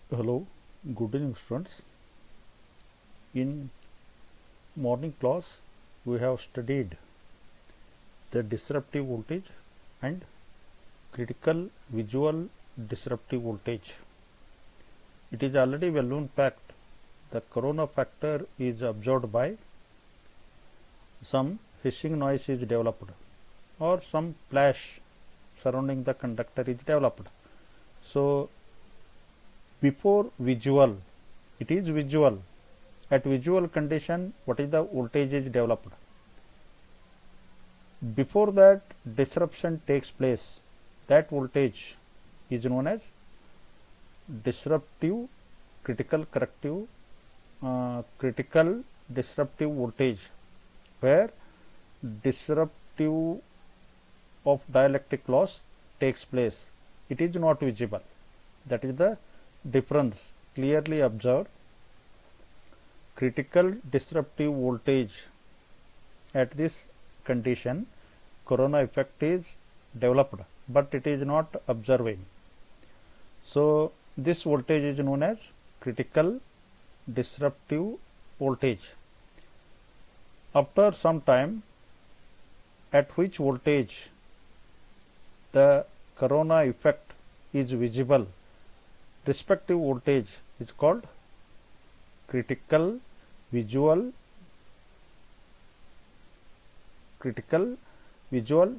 Hello, good evening students. In morning class we have studied the disruptive voltage and critical visual disruptive voltage. It is already well known fact the corona factor is observed by some hissing noise is developed or some flash surrounding the conductor is developed. So before visual, it is visual. At visual condition, what is the voltage is developed? Before that disruption takes place, that voltage is known as disruptive critical corrective critical disruptive voltage, where disruptive of dielectric loss takes place. It is not visible. That is the difference clearly observed. Critical disruptive voltage at this condition, corona effect is developed, but it is not observing. So this voltage is known as critical disruptive voltage. After some time, at which voltage the corona effect is visible, respective voltage is called critical visual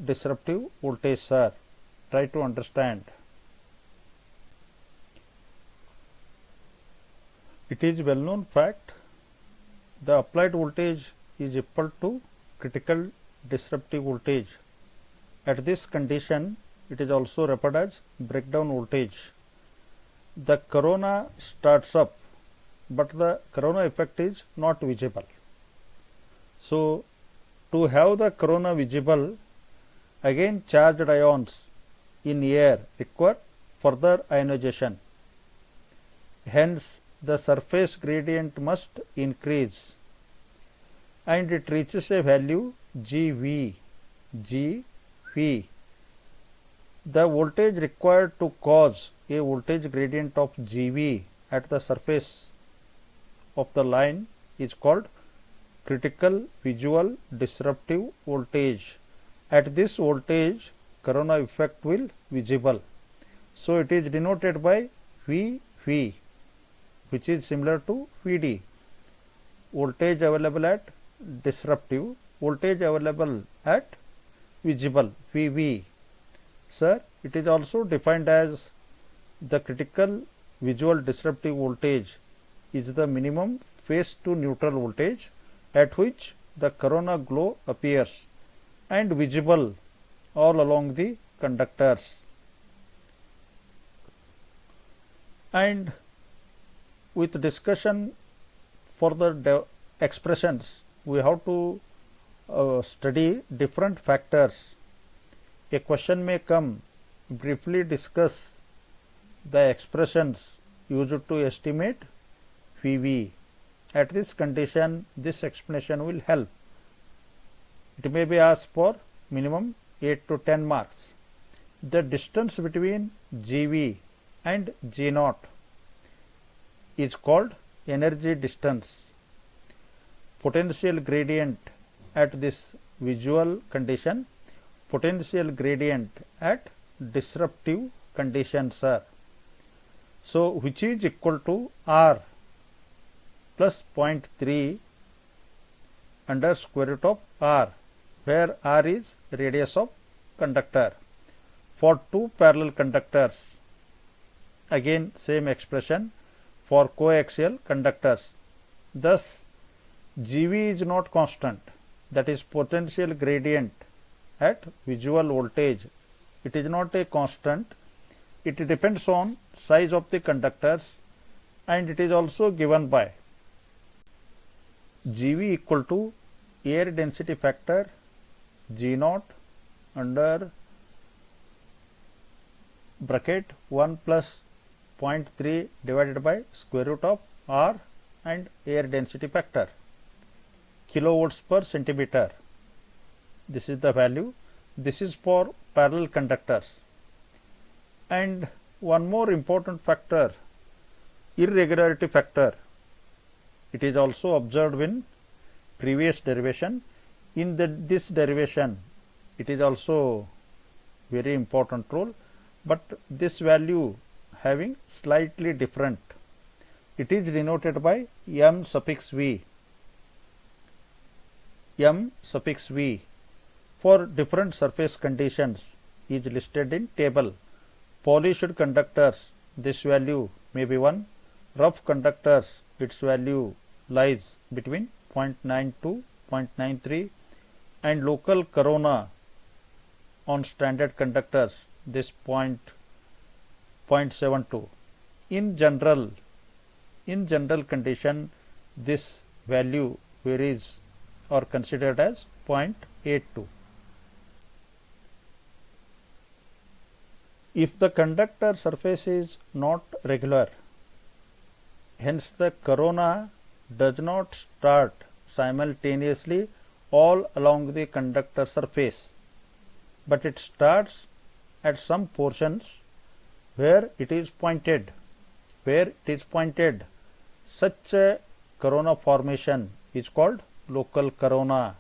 disruptive voltage, sir. Try to understand. It is well known fact the applied voltage is equal to critical disruptive voltage. At this condition, it is also referred as breakdown voltage. The corona starts up, but the corona effect is not visible. So to have the corona visible, again charged ions in air require further ionization. Hence the surface gradient must increase and it reaches a value GV. The voltage required to cause a voltage gradient of GV at the surface of the line is called critical visual disruptive voltage. At this voltage, corona effect will visible. So it is denoted by VV, which is similar to VD. Voltage available at disruptive, voltage available at visible, VV. Sir, it is also defined as the critical visual disruptive voltage is the minimum phase to neutral voltage at which the corona glow appears and visible all along the conductors. And with discussion further expressions, we have to study different factors. A question may come, briefly discuss the expressions used to estimate VV. At this condition, this explanation will help. It may be asked for minimum 8 to 10 marks. The distance between GV and G0 is called energy distance. Potential gradient at this visual condition, potential gradient at disruptive conditions are. So which is equal to R plus 0.3 under square root of R, where R is radius of conductor. For two parallel conductors, again same expression for coaxial conductors. Thus GV is not constant, that is potential gradient at visual voltage. It is not a constant. It depends on size of the conductors and it is also given by GV equal to air density factor G0 under bracket 1 plus 0.3 divided by square root of R and air density factor, kilovolts per centimeter. This is the value. This is for parallel conductors. And one more important factor irregularity factor, it is also observed in previous derivation. In this derivation, it is also very important role, but this value having slightly different. It is denoted by m suffix v. M suffix v for different surface conditions is listed in table. Polished conductors, this value may be 1. Rough conductors, its value lies between 0.9 to 0.93, and local corona on standard conductors, this 0.72. In general condition, this value varies or considered as 0.82. If the conductor surface is not regular, hence the corona does not start simultaneously all along the conductor surface, but it starts at some portions where it is pointed. Such a corona formation is called local corona.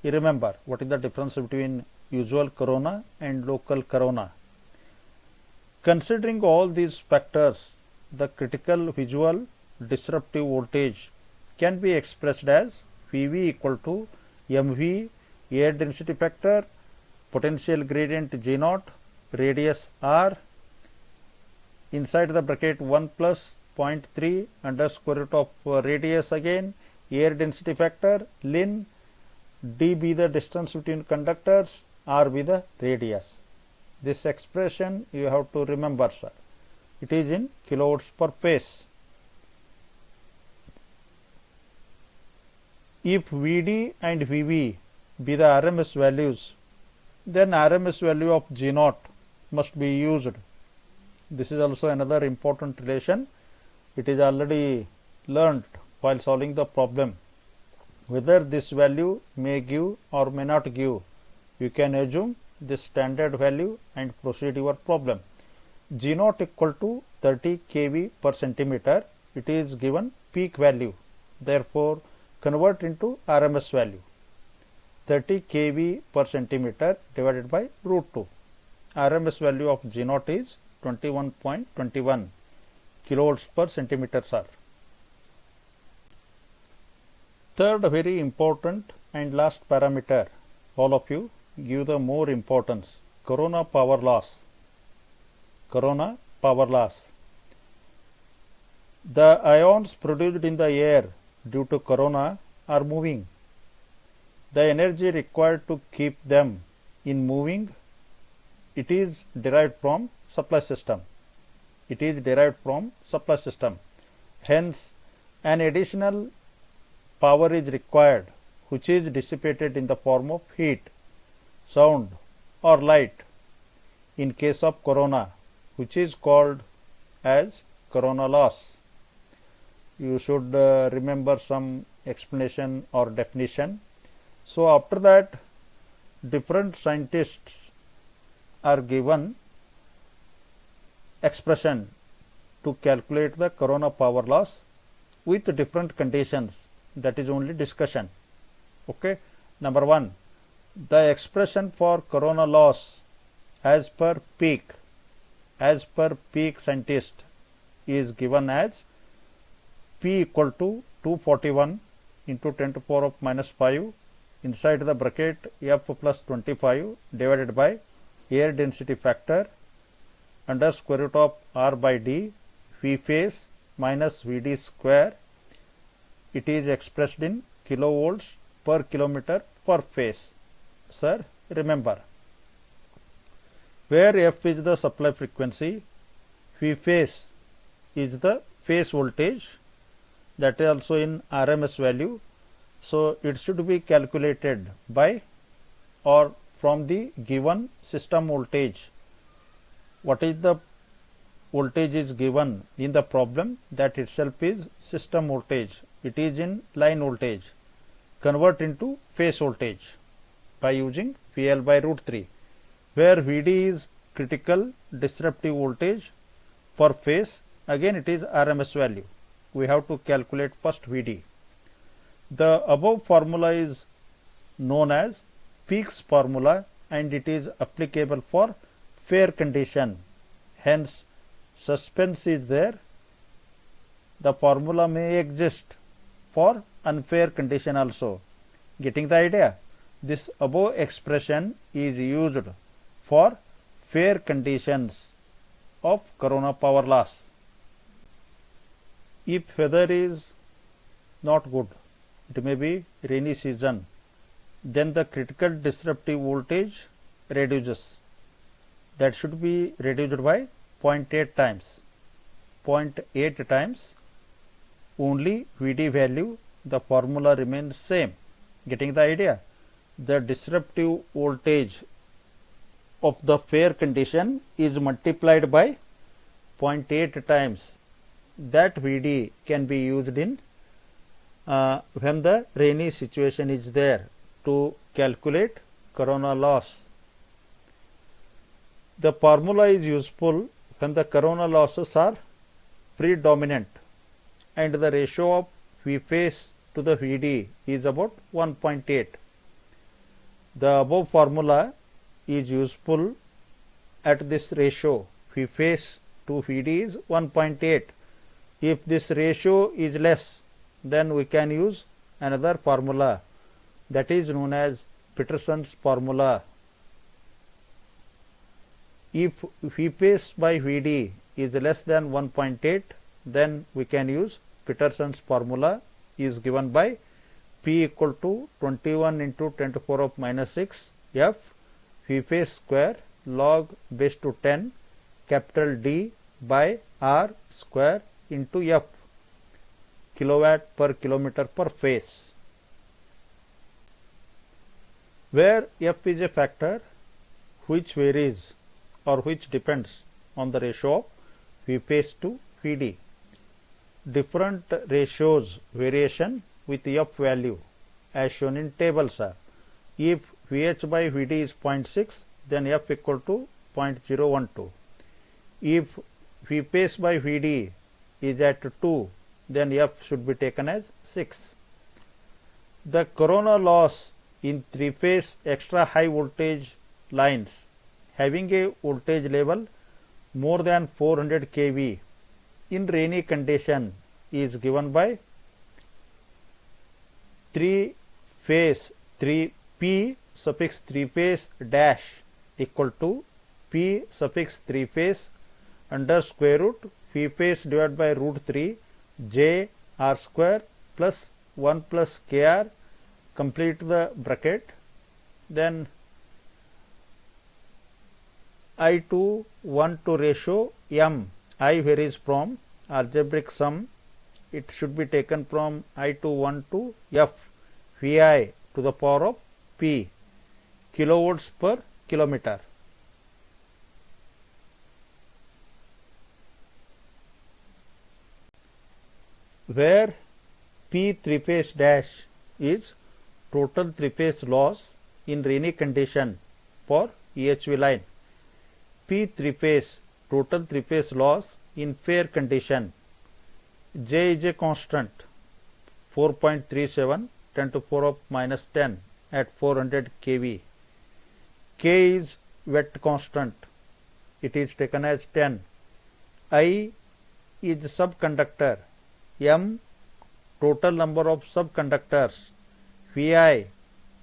You remember what is the difference between usual corona and local corona. Considering all these factors, the critical visual disruptive voltage can be expressed as Vv equal to mv, air density factor, potential gradient G0, radius r, inside the bracket 1 plus 0.3 under square root of radius again, air density factor, ln, d be the distance between conductors, r be the radius. This expression you have to remember, sir. It is in kilowatts per phase. If Vd and Vv be the RMS values, then RMS value of G0 must be used. This is also another important relation. It is already learnt while solving the problem. Whether this value may give or may not give, you can assume this standard value and proceed your problem. G0 equal to 30 kV per centimeter. It is given peak value. Therefore, convert into RMS value. 30 kV per centimeter divided by root 2. RMS value of G0 is 21.21 kilowatts per centimeter, sir. Third very important and last parameter, all of you give the more importance, corona power loss. Corona power loss. The ions produced in the air due to corona are moving. The energy required to keep them in moving, it is derived from supply system. Hence, an additional power is required which is dissipated in the form of heat, sound or light in case of corona, which is called as corona loss. You should remember some explanation or definition. So after that, different scientists are given expression to calculate the corona power loss with different conditions. That is only discussion. Okay. Number 1, the expression for corona loss as per peak scientist is given as P equal to 241 into 10 to the power of minus 5 inside the bracket F plus 25 divided by air density factor under square root of R by D, V phase minus Vd square. It is expressed in kilovolts per kilometer per phase. Sir, remember, where F is the supply frequency, V phase is the phase voltage, that is also in RMS value. So it should be calculated by or from the given system voltage. What is the voltage is given in the problem, that itself is system voltage. It is in line voltage. Convert into phase voltage by using VL by root 3, where Vd is critical disruptive voltage for phase again it is RMS value. We have to calculate first Vd. The above formula is known as Peake's formula and it is applicable for fair condition. Hence, suspense is there. The formula may exist for unfair condition also. Getting the idea? This above expression is used for fair conditions of corona power loss. If weather is not good, it may be rainy season, then the critical disruptive voltage reduces. That should be reduced by 0.8 times. 0.8 times only Vd value, the formula remains same. Getting the idea? The disruptive voltage of the fair condition is multiplied by 0.8 times. That Vd can be used in when the rainy situation is there to calculate corona loss. The formula is useful when the corona losses are predominant and the ratio of V phase to the Vd is about 1.8. The above formula is useful at this ratio. V phase to Vd is 1.8. If this ratio is less, then we can use another formula that is known as Peterson's formula. If V phase by Vd is less than 1.8, then we can use Peterson's formula is given by P equal to 21 into 10 to the power of minus 6 F V phase square log base to 10 capital D by R square into F kilowatt per kilometer per phase, where F is a factor which varies or which depends on the ratio of V phase to Vd. Different ratios variation with F value as shown in tables are: if Vh by Vd is 0.6, then F equal to 0.012. If V phase by Vd is at 2, then F should be taken as 6. The corona loss in three-phase extra high voltage lines having a voltage level more than 400 kV in rainy condition is given by 3 P suffix 3 phase dash equal to P suffix 3 phase under square root V phase divided by root 3 J R square plus 1 plus KR, complete the bracket, then I to 1 to ratio M, I varies from algebraic sum, it should be taken from I to 1 to F Vi to the power of P kilovolts per kilometer. Where P three phase dash is total three phase loss in rainy condition for EHV line. P three phase total three phase loss in fair condition. J is a constant 4.37 10 to the power of minus 10 at 400 kV. K is wet constant, it is taken as 10. I is subconductor. M total number of subconductors. Vi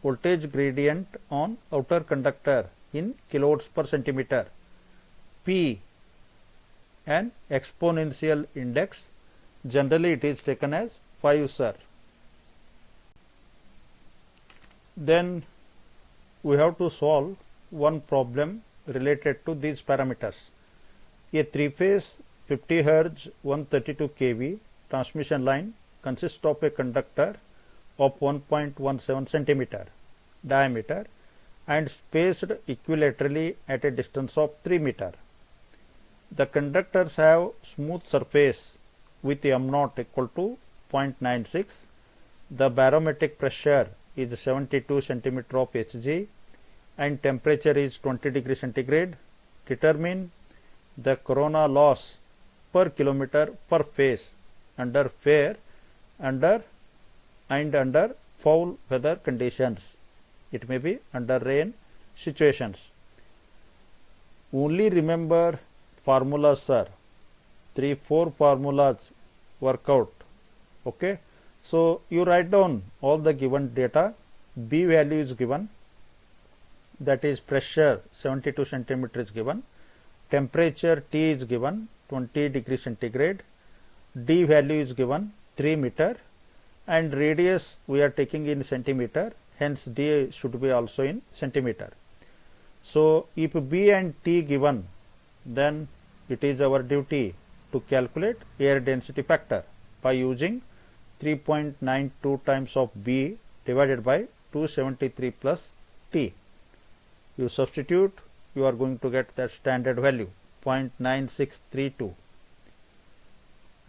voltage gradient on outer conductor in kilovolts per centimeter. P an exponential index, generally it is taken as 5 sir. Then we have to solve one problem related to these parameters. A three phase 50 Hz 132 kV transmission line consists of a conductor of 1.17 centimeter diameter and spaced equilaterally at a distance of 3 meter. The conductors have smooth surface with M naught equal to 0.96. The barometric pressure is 72 centimeter of Hg and temperature is 20 degree centigrade. Determine the corona loss per kilometer per phase under fair and under foul weather conditions. It may be under rain situations. Only remember formulas, sir. 3-4 formulas work out. Okay. So you write down all the given data. B value is given, that is pressure 72 centimeter is given, temperature T is given 20 degree centigrade, D value is given 3 meter, and radius we are taking in centimeter, hence D should be also in centimeter. So if B and T given, then it is our duty to calculate air density factor by using 3.92 times of B divided by 273 plus T. You substitute, you are going to get that standard value 0.9632.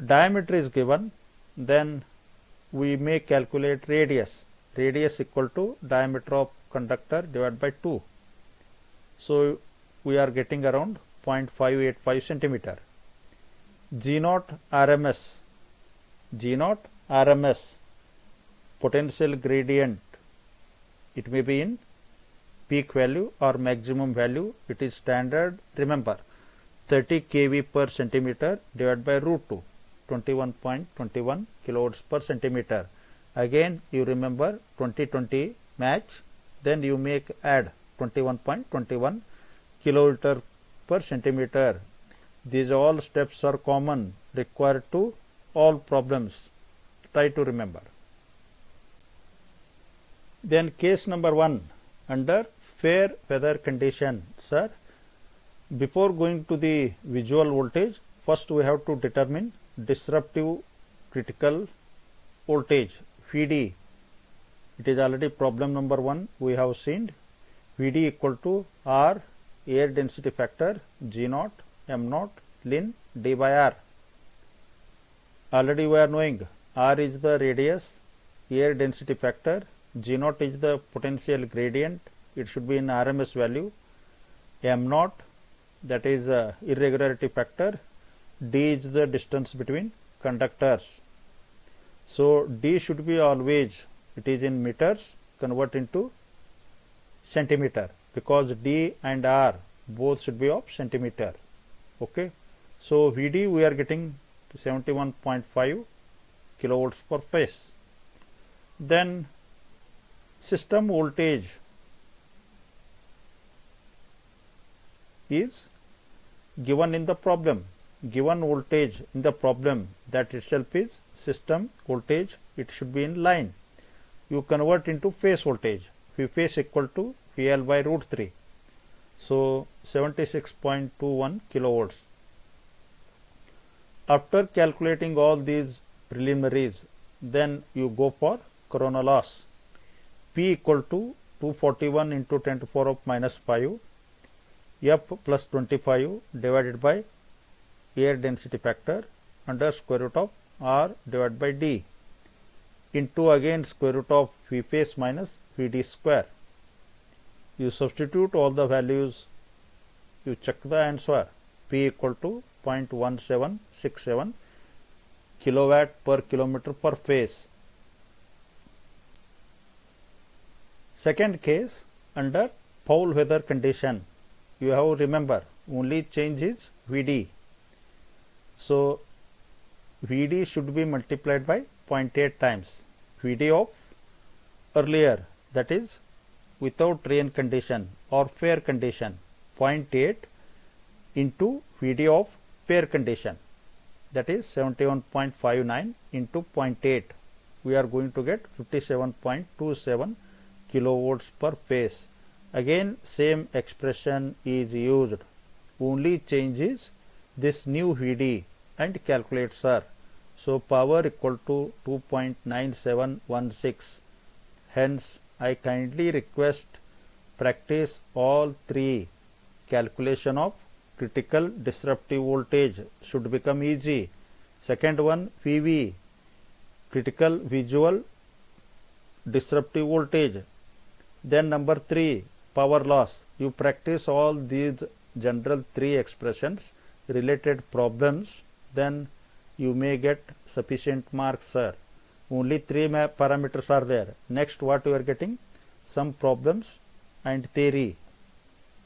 Diameter is given, then we may calculate radius. Radius equal to diameter of conductor divided by 2. So we are getting around 0.585 centimeter. G0 RMS, G0 RMS potential gradient, it may be in peak value or maximum value. It is standard, remember, 30 kV per centimeter divided by root 2, 21.21 kilovolts per centimeter. Again you remember 20-20 match, then you make add 21.21 kiloliter per centimeter. These all steps are common, required to all problems. Try to remember. Then case number 1, under fair weather condition. Sir, before going to the visual voltage, first we have to determine disruptive critical voltage, VD. It is already problem number 1 we have seen. VD equal to R, air density factor, G0, M0, ln D by R. Already we are knowing R is the radius, air density factor, G0 is the potential gradient, it should be in RMS value, M0 that is irregularity factor, D is the distance between conductors. So D should be always, it is in meters, convert into centimeter, because D and R both should be of centimeter. Okay. So VD we are getting 71.5 kilovolts per phase. Then system voltage is given in the problem. Given voltage in the problem, that itself is system voltage, it should be in line. You convert into phase voltage, V phase equal to VL by root 3. So 76.21 kilovolts. After calculating all these preliminaries, then you go for corona loss. P equal to 241 into 10 to the power of minus 5, F plus 25 divided by air density factor under square root of R divided by D into again square root of V phase minus VD square. You substitute all the values, you check the answer. P equal to 0.1767 kilowatt per kilometer per phase. Second case, under foul weather condition, you have remember only change is VD. So VD should be multiplied by 0.8 times VD of earlier, that is without rain condition or fair condition, 0.8 into VD of fair condition, that is 71.59 into 0.8. We are going to get 57.27 kilovolts per phase. Again same expression is used, only change is this new VD and calculate, sir. So power equal to 2.9716. Hence I kindly request practice all three. Calculation of critical disruptive voltage should become easy. Second one, PV, critical visual disruptive voltage. Then number 3, power loss. You practice all these general 3 expressions, related problems, then you may get sufficient marks, sir. Only 3 parameters are there. Next, what you are getting? Some problems and theory.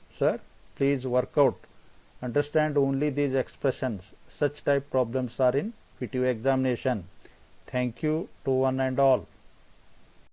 Sir, please work out. Understand only these expressions. Such type problems are in PTO examination. Thank you to one and all.